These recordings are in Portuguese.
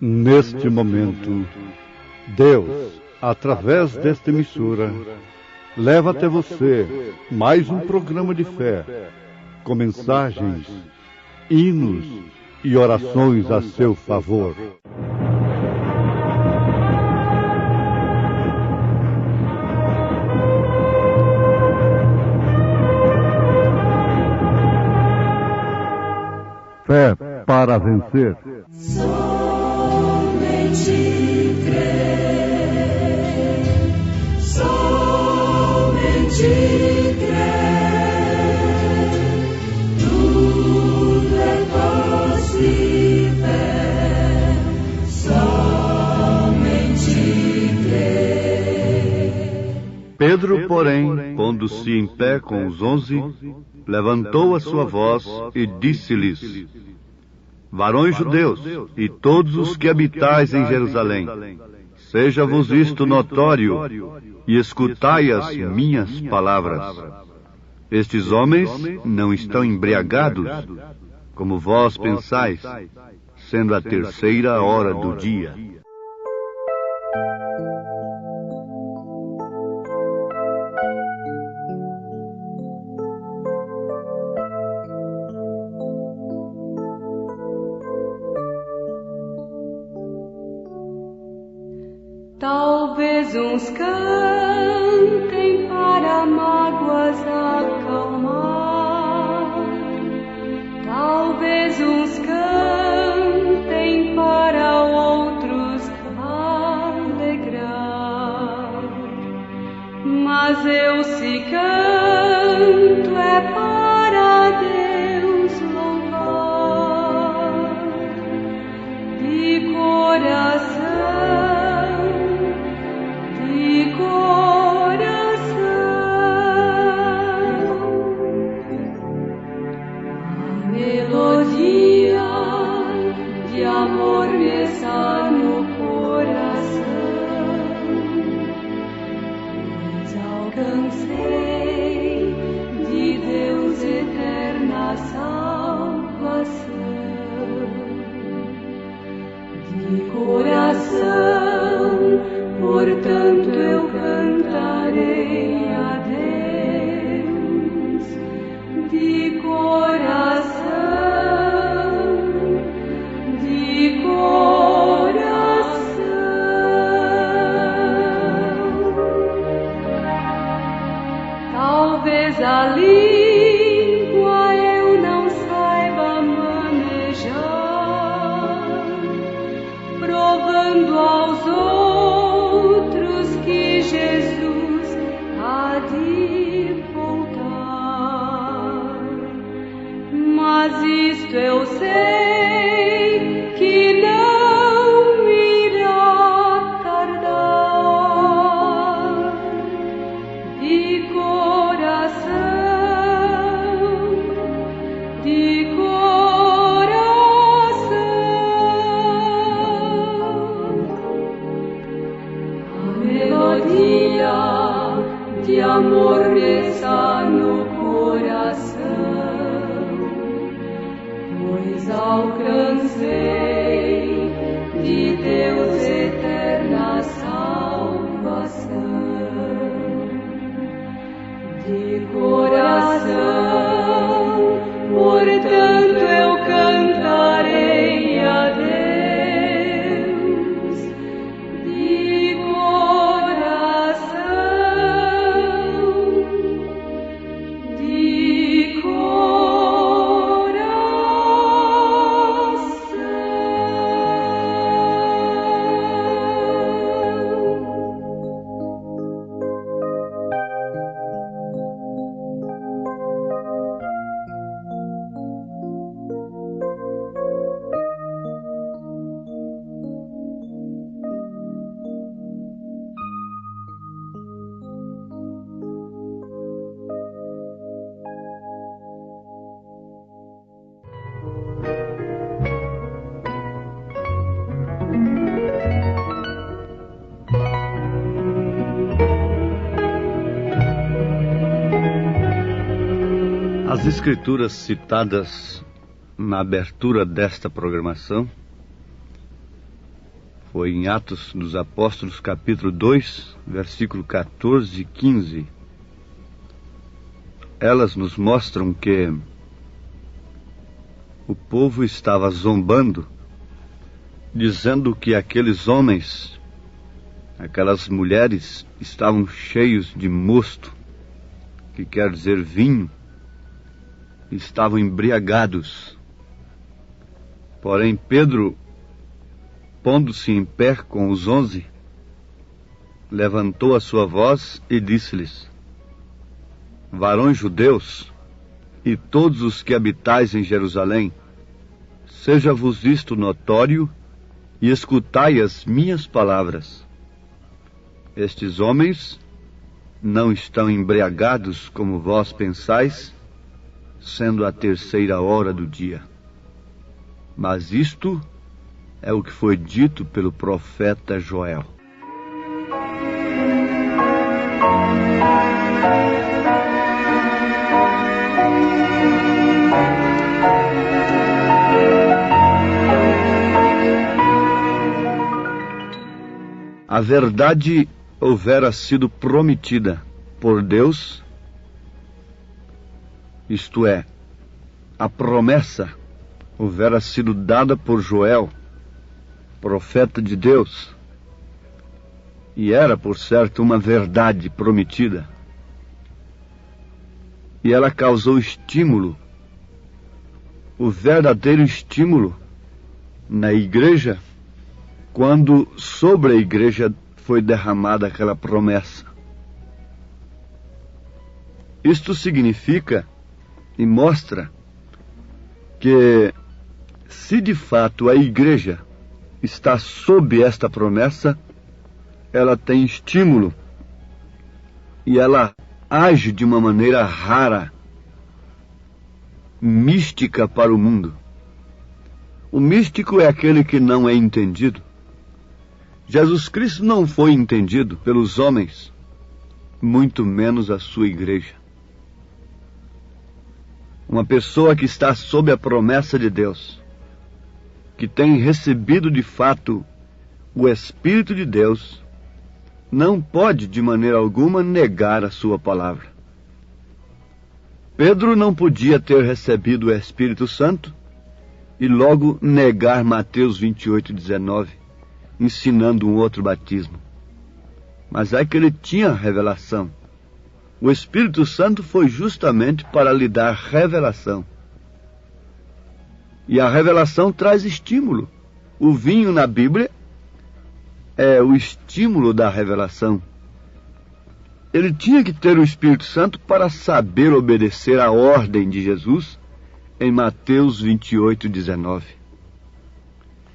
Neste momento, Deus, através desta emissora, leva até você mais um programa de fé, com mensagens, hinos e orações a seu favor. Fé para vencer. Somente crer, somente crer, tudo é possível, somente crer. Pedro, porém, pondo-se em pé com os 11, levantou a sua voz e disse-lhes: Varões judeus, e todos os que habitais em Jerusalém, seja-vos isto notório, e escutai as minhas palavras. Estes homens não estão embriagados, como vós pensais, sendo a 3ª hora do dia. Talvez uns cantem para mágoas acalmar, talvez uns cantem para outros alegrar, mas eu se canto é para Deus louvar, de coração. Portanto eu cantarei a Deus de coração, de coração. Talvez a língua eu não saiba manejar, provando aos outros que Jesus há de voltar. Mas isto eu sei que não irá tardar. De coração, de de amor me está no coração, pois alcancei de Deus eterna salvação. De coração, portanto eu cantarei a Deus. As escrituras citadas na abertura desta programação foi em Atos dos Apóstolos, capítulo 2, versículo 14 e 15. Elas nos mostram que o povo estava zombando, dizendo que aqueles homens, aquelas mulheres, estavam cheios de mosto, que quer dizer vinho, e estavam embriagados. Porém, Pedro, pondo-se em pé com os 11, levantou a sua voz e disse-lhes: varões judeus, e todos os que habitais em Jerusalém, seja-vos isto notório, e escutai as minhas palavras. Estes homens não estão embriagados como vós pensais, sendo a 3ª hora do dia. Mas isto é o que foi dito pelo profeta Joel. A verdade houvera sido prometida por Deus, isto é, a promessa houvera sido dada por Joel, profeta de Deus, e era, por certo, uma verdade prometida. E ela causou estímulo, o verdadeiro estímulo, na igreja, quando sobre a igreja foi derramada aquela promessa. Isto significa e mostra que, se de fato a igreja está sob esta promessa, ela tem estímulo e ela age de uma maneira rara, mística para o mundo. O místico é aquele que não é entendido. Jesus Cristo não foi entendido pelos homens, muito menos a sua igreja. Uma pessoa que está sob a promessa de Deus, que tem recebido de fato o Espírito de Deus, não pode de maneira alguma negar a sua palavra. Pedro não podia ter recebido o Espírito Santo e logo negar Mateus 28:19, ensinando um outro batismo. Mas é que ele tinha revelação. O Espírito Santo foi justamente para lhe dar revelação. E a revelação traz estímulo. O vinho na Bíblia é o estímulo da revelação. Ele tinha que ter o Espírito Santo para saber obedecer à ordem de Jesus em Mateus 28:19.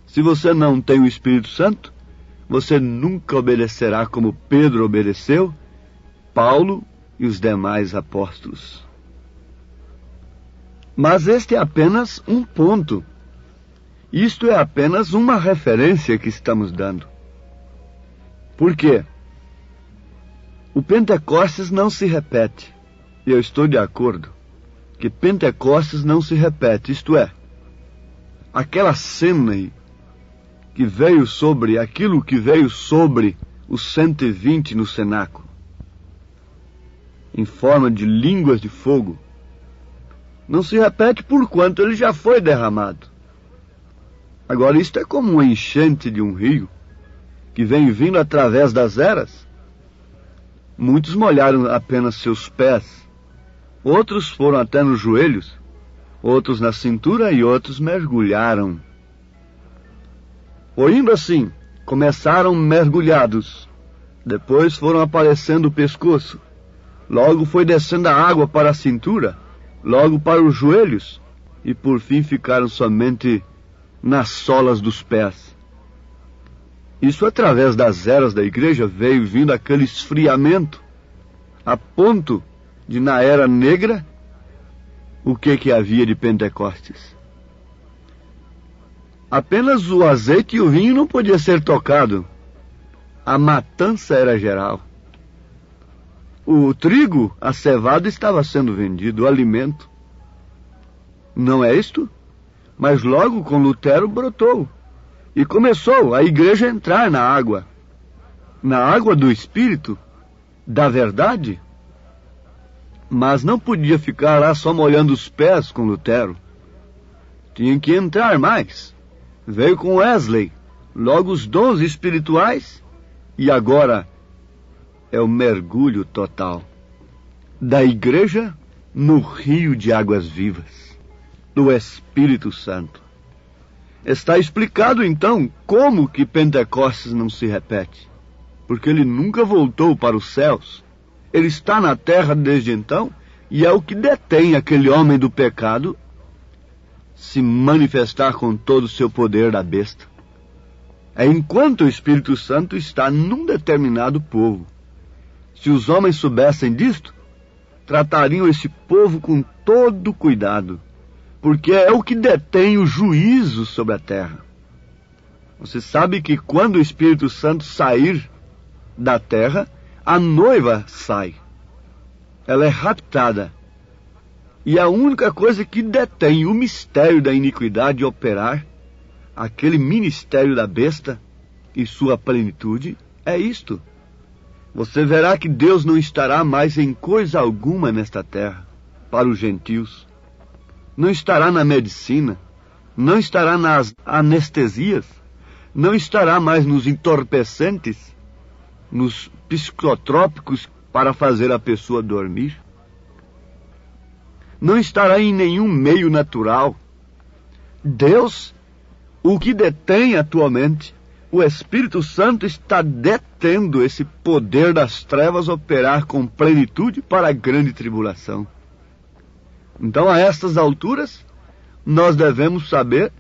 Se você não tem o Espírito Santo, você nunca obedecerá como Pedro obedeceu, Paulo e os demais apóstolos. Mas este é apenas um ponto. Isto é apenas uma referência que estamos dando. Por quê? O Pentecostes não se repete. E eu estou de acordo que Pentecostes não se repete. Isto é, aquela cena que veio sobre, aquilo que veio sobre os 120 no cenáculo, em forma de línguas de fogo, não se repete porquanto ele já foi derramado. Agora, isto é como uma enchente de um rio que vem vindo através das eras. Muitos molharam apenas seus pés, outros foram até nos joelhos, outros na cintura e outros mergulharam. Indo assim, começaram mergulhados, depois foram aparecendo o pescoço, logo foi descendo a água para a cintura, logo para os joelhos, e por fim ficaram somente nas solas dos pés. Isso, através das eras da igreja, veio vindo aquele esfriamento, a ponto de, na era negra, o que havia de Pentecostes? Apenas o azeite e o vinho não podia ser tocado. A matança era geral. O trigo, a cevada, estava sendo vendido, o alimento. Não é isto? Mas logo com Lutero brotou. E começou a igreja a entrar na água do Espírito, da verdade. Mas não podia ficar lá só molhando os pés com Lutero. Tinha que entrar mais. Veio com Wesley, logo os dons espirituais, e agora é o mergulho total da igreja no rio de águas vivas, do Espírito Santo. Está explicado então como que Pentecostes não se repete. Porque ele nunca voltou para os céus. Ele está na terra desde então, e é o que detém aquele homem do pecado se manifestar com todo o seu poder da besta. É enquanto o Espírito Santo está num determinado povo. Se os homens soubessem disto, tratariam esse povo com todo cuidado, porque é o que detém o juízo sobre a terra. Você sabe que quando o Espírito Santo sair da terra, a noiva sai. Ela é raptada. E a única coisa que detém o mistério da iniquidade operar, aquele ministério da besta e sua plenitude, é isto. Você verá que Deus não estará mais em coisa alguma nesta terra, para os gentios. Não estará na medicina, não estará nas anestesias, não estará mais nos entorpecentes, nos psicotrópicos para fazer a pessoa dormir. Não estará em nenhum meio natural. Deus, o que detém atualmente, o Espírito Santo está detendo esse poder das trevas operar com plenitude para a grande tribulação. Então, a estas alturas, nós devemos saber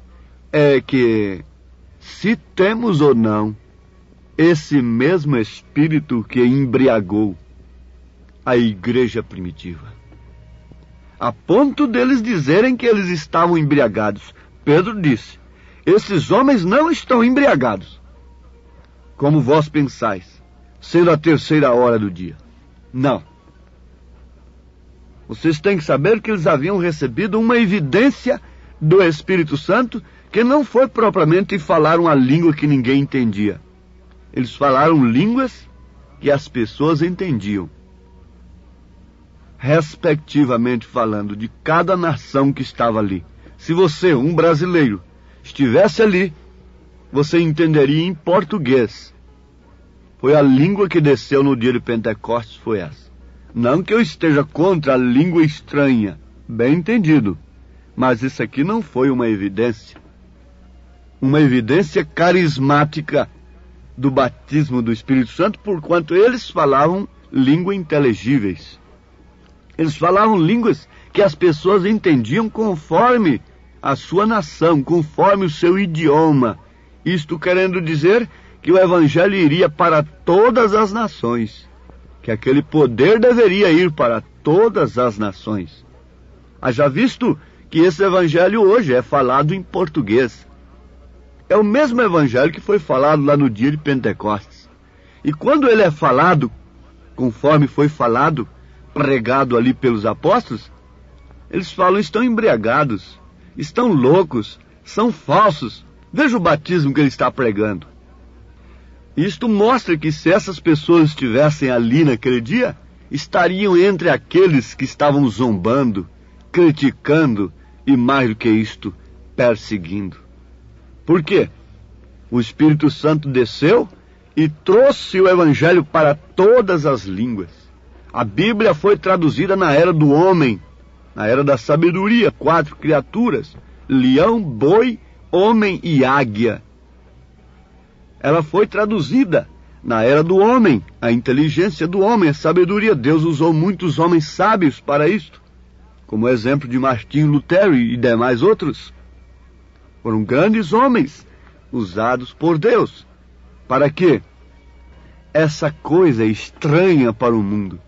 que se temos ou não esse mesmo Espírito que embriagou a igreja primitiva. A ponto deles dizerem que eles estavam embriagados. Pedro disse: esses homens não estão embriagados, como vós pensais, sendo a 3ª hora do dia. Não. Vocês têm que saber que eles haviam recebido uma evidência do Espírito Santo, que não foi propriamente falar uma língua que ninguém entendia. Eles falaram línguas que as pessoas entendiam. Respectivamente falando, de cada nação que estava ali. Se você, um brasileiro, estivesse ali, você entenderia em português. Foi a língua que desceu no dia de Pentecostes, foi essa. Não que eu esteja contra a língua estranha, bem entendido, mas isso aqui não foi uma evidência carismática do batismo do Espírito Santo, porquanto eles falavam línguas inteligíveis. Eles falavam línguas que as pessoas entendiam conforme a sua nação, conforme o seu idioma. Isto querendo dizer que o Evangelho iria para todas as nações, que aquele poder deveria ir para todas as nações. Haja visto que esse Evangelho hoje é falado em português. É o mesmo Evangelho que foi falado lá no dia de Pentecostes. E quando ele é falado, conforme foi falado, pregado ali pelos apóstolos, eles falam: estão embriagados, estão loucos, são falsos. Veja o batismo que ele está pregando. Isto mostra que se essas pessoas estivessem ali naquele dia, estariam entre aqueles que estavam zombando, criticando e, mais do que isto, perseguindo. Por quê? O Espírito Santo desceu e trouxe o Evangelho para todas as línguas. A Bíblia foi traduzida na era do homem, na era da sabedoria, 4 criaturas: leão, boi, homem e águia. Ela foi traduzida na era do homem, a inteligência do homem, a sabedoria. Deus usou muitos homens sábios para isto, como o exemplo de Martinho Lutero e demais outros. Foram grandes homens usados por Deus para que essa coisa estranha para o mundo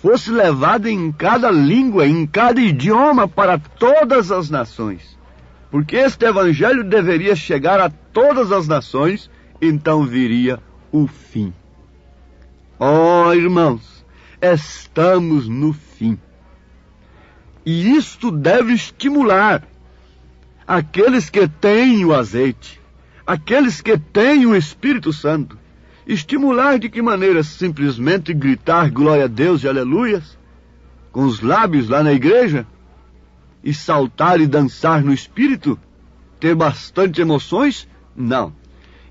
fosse levada em cada língua, em cada idioma, para todas as nações. Porque este Evangelho deveria chegar a todas as nações, então viria o fim. Oh, irmãos, estamos no fim. E isto deve estimular aqueles que têm o azeite, aqueles que têm o Espírito Santo. Estimular de que maneira? Simplesmente gritar glória a Deus e aleluias com os lábios lá na igreja? E saltar e dançar no Espírito? Ter bastante emoções? Não.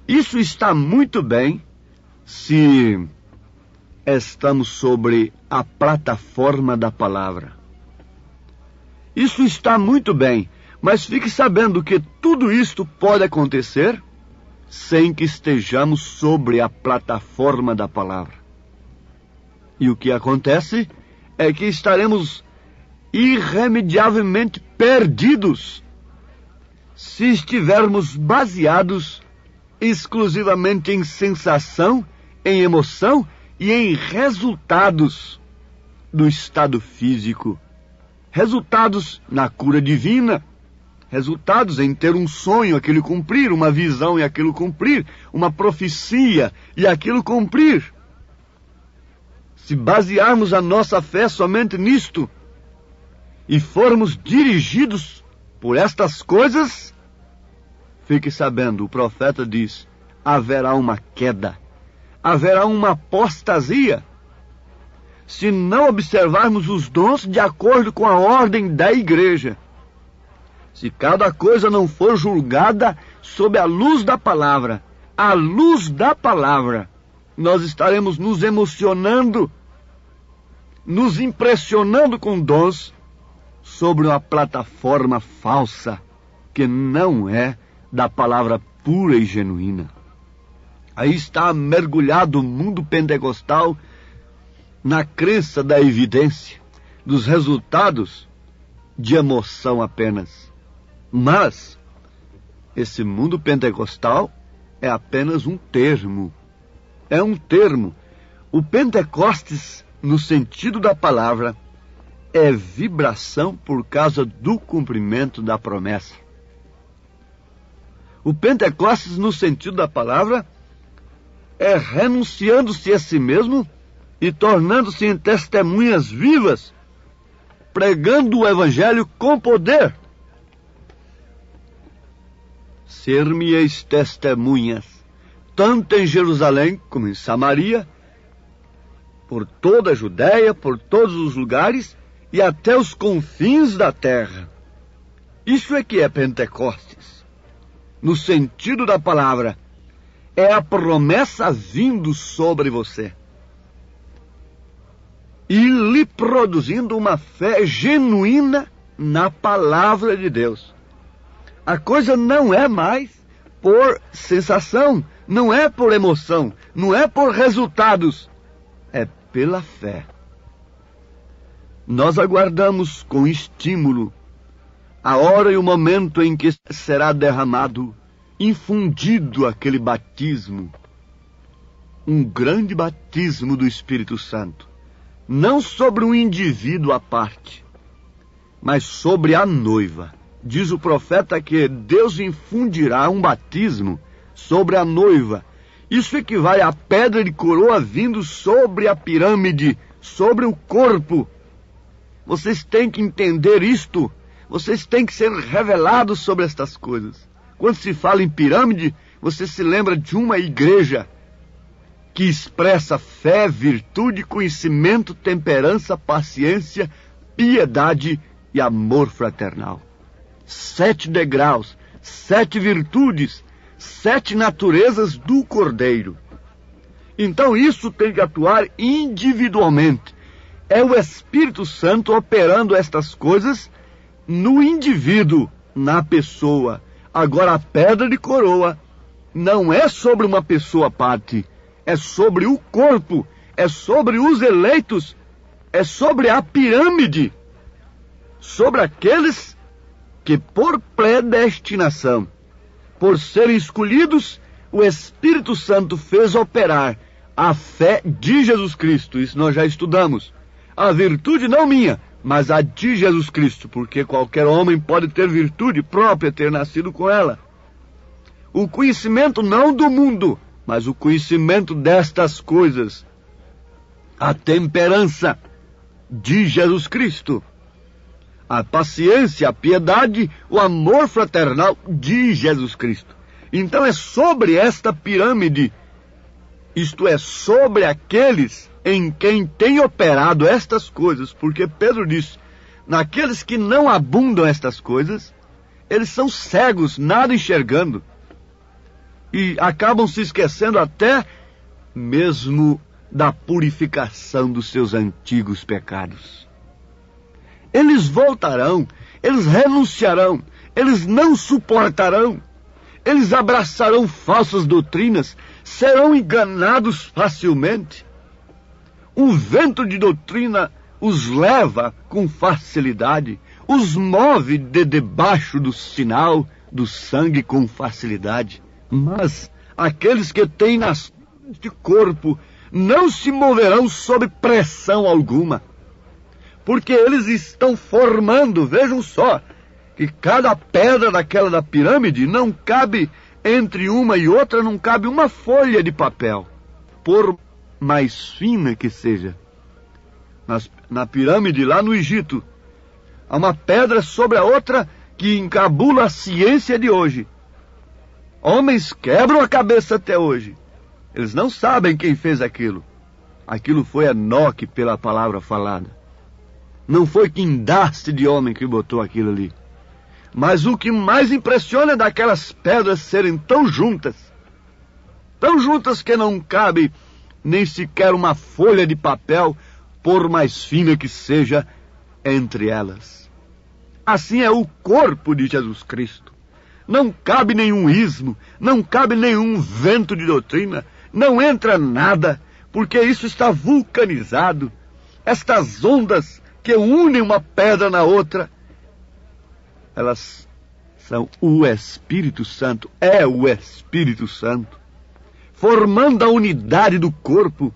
Isso está muito bem se estamos sobre a plataforma da palavra. Isso está muito bem, mas fique sabendo que tudo isto pode acontecer sem que estejamos sobre a plataforma da palavra. E o que acontece é que estaremos irremediavelmente perdidos se estivermos baseados exclusivamente em sensação, em emoção e em resultados do estado físico. Resultados na cura divina, resultados em ter um sonho, aquilo cumprir, uma visão e aquilo cumprir, uma profecia e aquilo cumprir. Se basearmos a nossa fé somente nisto e formos dirigidos por estas coisas, fique sabendo, o profeta diz, haverá uma queda, haverá uma apostasia, se não observarmos os dons de acordo com a ordem da igreja. Se cada coisa não for julgada sob a luz da palavra, à luz da palavra, nós estaremos nos emocionando, nos impressionando com dons sobre uma plataforma falsa, que não é da palavra pura e genuína. Aí está mergulhado o mundo pentecostal na crença da evidência, dos resultados de emoção apenas. Mas esse mundo pentecostal é apenas um termo. É um termo. O Pentecostes, no sentido da palavra, é vibração por causa do cumprimento da promessa. O Pentecostes, no sentido da palavra, é renunciando-se a si mesmo e tornando-se em testemunhas vivas, pregando o Evangelho com poder. Ser-me-eis testemunhas, tanto em Jerusalém como em Samaria, por toda a Judéia, por todos os lugares e até os confins da terra. Isso é que é Pentecostes. No sentido da palavra, é a promessa vindo sobre você e lhe produzindo uma fé genuína na palavra de Deus. A coisa não é mais por sensação, não é por emoção, não é por resultados, é pela fé. Nós aguardamos com estímulo a hora e o momento em que será derramado, infundido aquele batismo, um grande batismo do Espírito Santo, não sobre um indivíduo à parte, mas sobre a noiva. Diz o profeta que Deus infundirá um batismo sobre a noiva. Isso equivale à pedra de coroa vindo sobre a pirâmide, sobre o corpo. Vocês têm que entender isto. Vocês têm que ser revelados sobre estas coisas. Quando se fala em pirâmide, você se lembra de uma igreja que expressa fé, virtude, conhecimento, temperança, paciência, piedade e amor fraternal. 7 degraus, 7 virtudes, 7 naturezas do Cordeiro. Então isso tem que atuar individualmente. É o Espírito Santo operando estas coisas no indivíduo, na pessoa. Agora a pedra de coroa não é sobre uma pessoa à parte, é sobre o corpo, é sobre os eleitos, é sobre a pirâmide, sobre aqueles que por predestinação, por serem escolhidos, o Espírito Santo fez operar a fé de Jesus Cristo. Isso nós já estudamos. A virtude não minha, mas a de Jesus Cristo, porque qualquer homem pode ter virtude própria, ter nascido com ela. O conhecimento não do mundo, mas o conhecimento destas coisas. A temperança de Jesus Cristo. A paciência, a piedade, o amor fraternal de Jesus Cristo. Então é sobre esta pirâmide, isto é, sobre aqueles em quem tem operado estas coisas, porque Pedro diz, naqueles que não abundam estas coisas, eles são cegos, nada enxergando, e acabam se esquecendo até mesmo da purificação dos seus antigos pecados. Eles voltarão, eles renunciarão, eles não suportarão, eles abraçarão falsas doutrinas, serão enganados facilmente. Um vento de doutrina os leva com facilidade, os move de debaixo do sinal do sangue com facilidade. Mas aqueles que têm nas de corpo não se moverão sob pressão alguma, porque eles estão formando, vejam só, que cada pedra daquela da pirâmide não cabe, entre uma e outra não cabe uma folha de papel, por mais fina que seja. Na pirâmide lá no Egito, há uma pedra sobre a outra que encabula a ciência de hoje. Homens quebram a cabeça até hoje. Eles não sabem quem fez aquilo. Aquilo foi Enoque pela palavra falada. Não foi guindaste de homem que botou aquilo ali. Mas o que mais impressiona é daquelas pedras serem tão juntas que não cabe nem sequer uma folha de papel, por mais fina que seja, entre elas. Assim é o corpo de Jesus Cristo. Não cabe nenhum ismo, não cabe nenhum vento de doutrina, não entra nada, porque isso está vulcanizado. Estas ondas que unem uma pedra na outra, elas são o Espírito Santo, é o Espírito Santo, formando a unidade do corpo,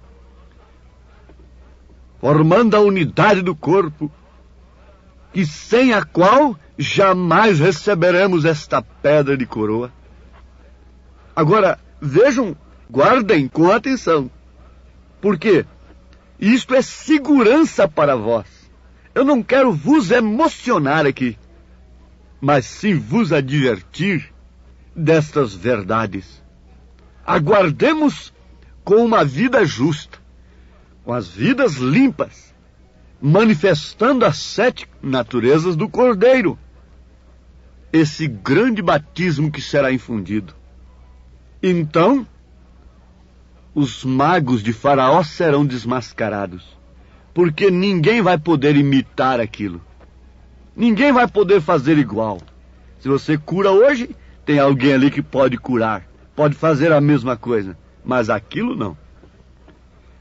que sem a qual jamais receberemos esta pedra de coroa. Agora, vejam, guardem com atenção, porque isto é segurança para vós. Eu não quero vos emocionar aqui, mas sim vos advertir destas verdades. Aguardemos com uma vida justa, com as vidas limpas, manifestando as 7 naturezas do Cordeiro, esse grande batismo que será infundido. Então, os magos de Faraó serão desmascarados, porque ninguém vai poder imitar aquilo. Ninguém vai poder fazer igual. Se você cura hoje, tem alguém ali que pode curar, pode fazer a mesma coisa, mas aquilo não.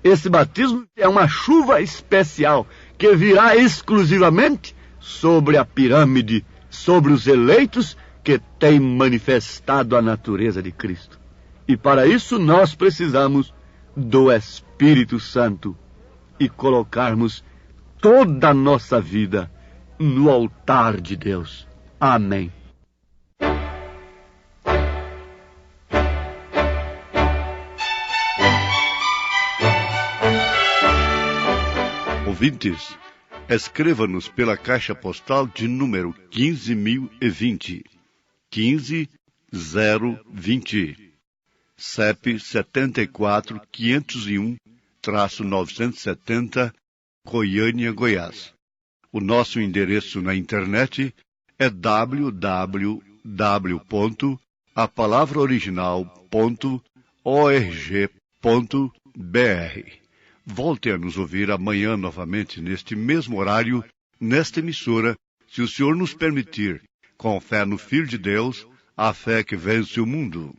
Esse batismo é uma chuva especial que virá exclusivamente sobre a pirâmide, sobre os eleitos que têm manifestado a natureza de Cristo. E para isso nós precisamos do Espírito Santo e colocarmos toda a nossa vida no altar de Deus. Amém. Ouvintes, escreva-nos pela caixa postal de número 15.020, 15020, CEP 74.501-970, Goiânia, Goiás. O nosso endereço na internet é www.apalavraoriginal.org.br. Volte a nos ouvir amanhã novamente neste mesmo horário, nesta emissora, se o Senhor nos permitir, com fé no Filho de Deus, a fé que vence o mundo.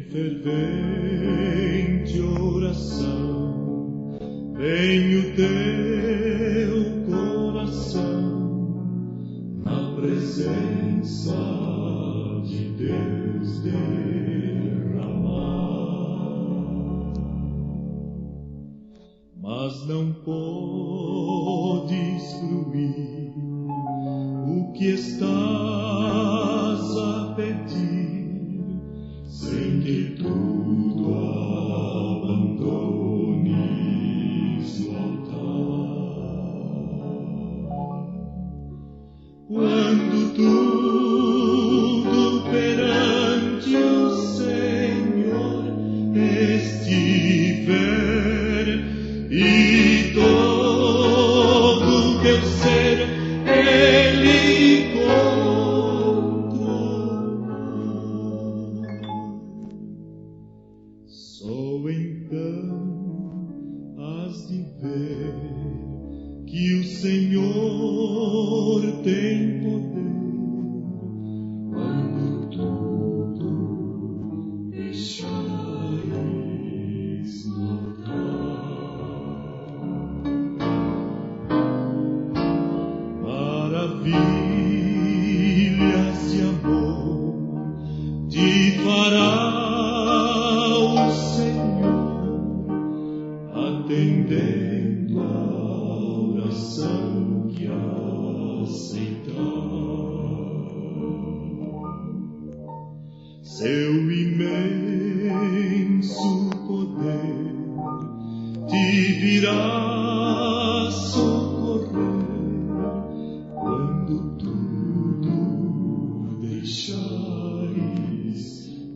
Fervente oração, vem o teu coração na presença de Deus derramar, mas não podes fruir o que estás a pedir, sem que tudo abandones no altar. Quando tudo perante o Senhor estiver e todo teu ser Ele controlar, só então has de ver que o Senhor tem poder quando tudo deixares no altar. Maravilhas de amor te fará o Senhor, atendendo a oração que aceitar. Seu imenso poder te virá socorrer quando tudo deixares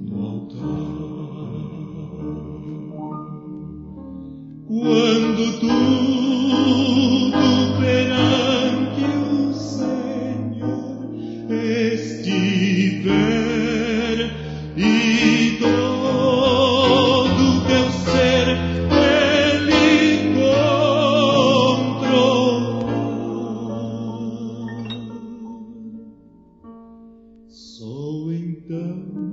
no altar. Quando tudo perante o Senhor estiver e todo teu ser Ele controlar, só então